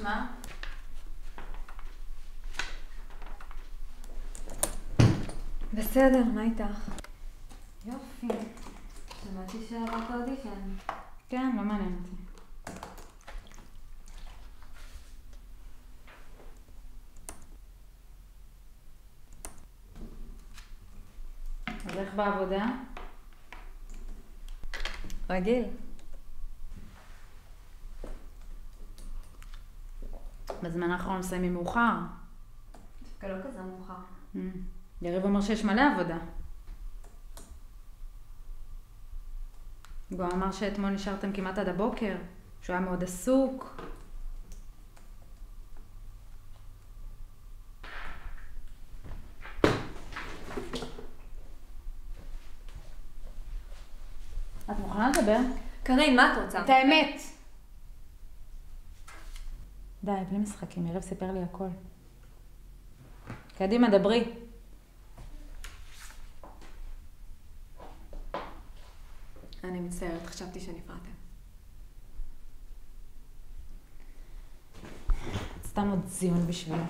נשמע? בסדר, מה איתך? יופי. שמעתי שעברת אודישן. כן, לא מעניין אותי. אז איך בעבודה? רגיל. בזמן האחרון מסיימים מאוחר. דווקא לא כזה מאוחר. יריב אומר שיש מלא עבודה. הוא אמר שאתמול נשארתם כמעט עד הבוקר, שהוא היה מאוד עסוק. את מוכנה לדבר? קרין, מה את רוצה? את האמת. די, בלי משחקים, יריב סיפר לי הכל. קדימה, דברי. אני מצטערת, חשבתי שנפרדתם. סתם עוד זיון בשבילו.